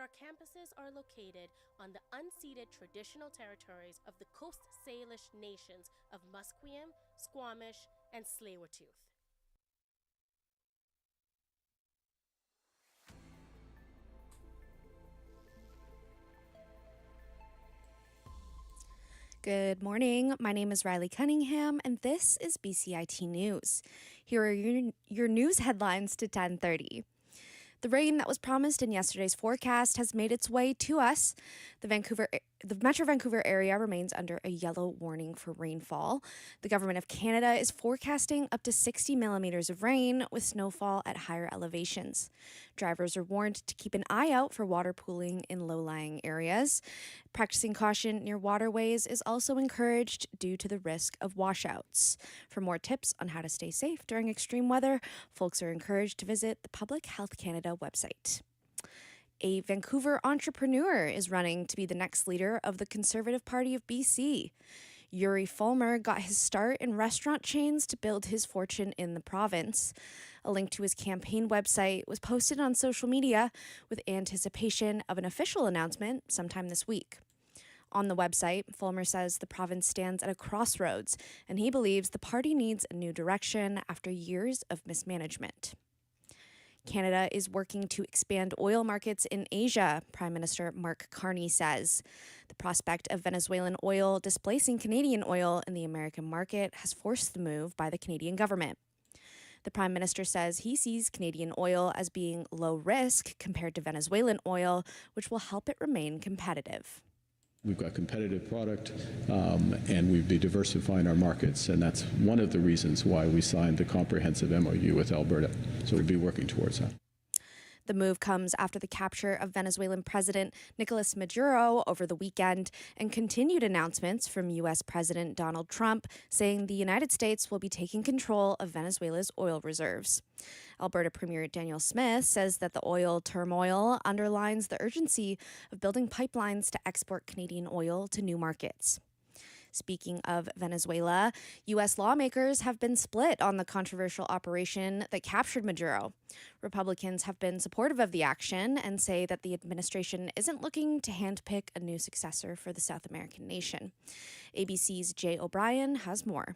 our campuses are located on the unceded traditional territories of the Coast Salish nations of Musqueam, Squamish, and Tsleil-Waututh. Good morning. My name is Riley Cunningham, and this is BCIT News. Here are your news headlines to 10:30. The rain that was promised in yesterday's forecast has made its way to us. The Metro Vancouver area remains under a yellow warning for rainfall. The Government of Canada is forecasting up to 60 millimeters of rain with snowfall at higher elevations. Drivers are warned to keep an eye out for water pooling in low-lying areas. Practicing caution near waterways is also encouraged due to the risk of washouts. For more tips on how to stay safe during extreme weather, folks are encouraged to visit the Public Health Canada website. A Vancouver entrepreneur is running to be the next leader of the Conservative Party of BC. Yuri Fulmer got his start in restaurant chains to build his fortune in the province. A link to his campaign website was posted on social media with anticipation of an official announcement sometime this week. On the website, Fulmer says the province stands at a crossroads, and he believes the party needs a new direction after years of mismanagement. Canada is working to expand oil markets in Asia, Prime Minister Mark Carney says. The prospect of Venezuelan oil displacing Canadian oil in the American market has forced the move by the Canadian government. The Prime Minister says he sees Canadian oil as being low risk compared to Venezuelan oil, which will help it remain competitive. We've got competitive product, and we'd be diversifying our markets, and that's one of the reasons why we signed the comprehensive MOU with Alberta. So we'll be working towards that. The move comes after the capture of Venezuelan President Nicolas Maduro over the weekend and continued announcements from U.S. President Donald Trump saying the United States will be taking control of Venezuela's oil reserves. Alberta Premier Daniel Smith says that the oil turmoil underlines the urgency of building pipelines to export Canadian oil to new markets. Speaking of Venezuela, U.S. lawmakers have been split on the controversial operation that captured Maduro. Republicans have been supportive of the action and say that the administration isn't looking to handpick a new successor for the South American nation. ABC's Jay O'Brien has more.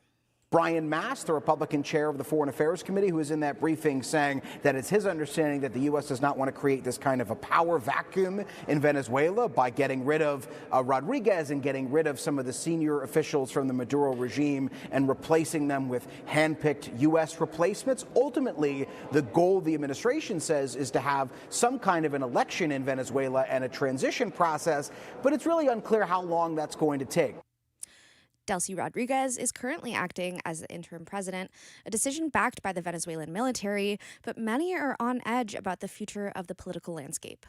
Brian Mast, the Republican chair of the Foreign Affairs Committee, who was in that briefing, saying that it's his understanding that the U.S. does not want to create this kind of a power vacuum in Venezuela by getting rid of Rodriguez and getting rid of some of the senior officials from the Maduro regime and replacing them with handpicked U.S. replacements. Ultimately, the goal, the administration says, is to have some kind of an election in Venezuela and a transition process, but it's really unclear how long that's going to take. Delcy Rodriguez is currently acting as the interim president, a decision backed by the Venezuelan military, but many are on edge about the future of the political landscape.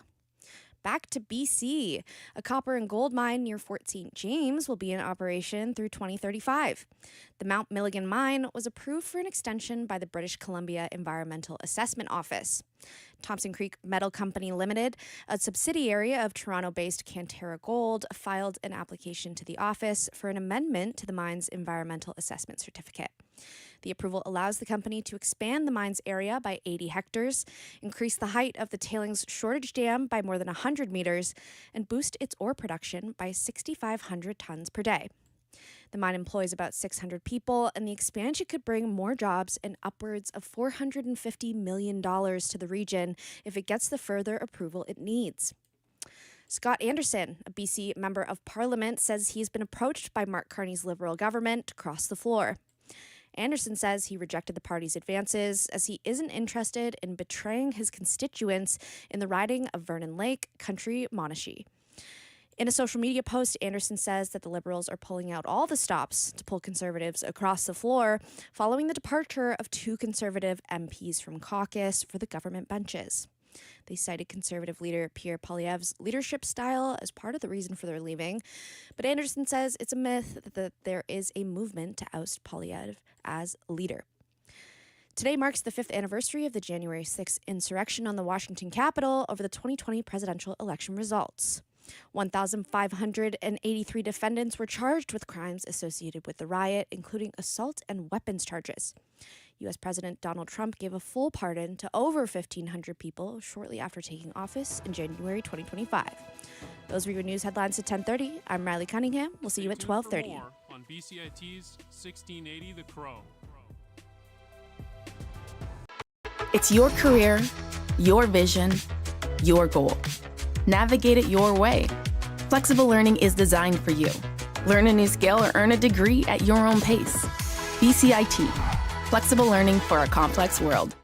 Back to BC. A copper and gold mine near Fort St. James will be in operation through 2035. The Mount Milligan mine was approved for an extension by the British Columbia Environmental Assessment Office. Thompson Creek Metal Company Limited, a subsidiary of Toronto-based Cantera Gold, filed an application to the office for an amendment to the mine's environmental assessment certificate. The approval allows the company to expand the mine's area by 80 hectares, increase the height of the tailings shortage dam by more than 100 meters, and boost its ore production by 6,500 tons per day. The mine employs about 600 people, and the expansion could bring more jobs and upwards of $450 million to the region if it gets the further approval it needs. Scott Anderson, a BC member of Parliament, says he's been approached by Mark Carney's Liberal government to cross the floor. Anderson says he rejected the party's advances as he isn't interested in betraying his constituents in the riding of Vernon Lake, Country Monashee. In a social media post, Anderson says that the Liberals are pulling out all the stops to pull Conservatives across the floor following the departure of two Conservative MPs from caucus for the government benches. They cited Conservative leader Pierre Poilievre's leadership style as part of the reason for their leaving, but Anderson says it's a myth that there is a movement to oust Poilievre as leader. Today marks the 5th anniversary of the January 6th insurrection on the Washington Capitol over the 2020 presidential election results. 1,583 defendants were charged with crimes associated with the riot, including assault and weapons charges. U.S. President Donald Trump gave a full pardon to over 1,500 people shortly after taking office in January 2025. Those were your news headlines at 10:30. I'm Riley Cunningham. We'll see you at 12:30. More on BCIT's 1680 The Crow. It's your career, your vision, your goal. Navigate it your way. Flexible learning is designed for you. Learn a new skill or earn a degree at your own pace. BCIT, flexible learning for a complex world.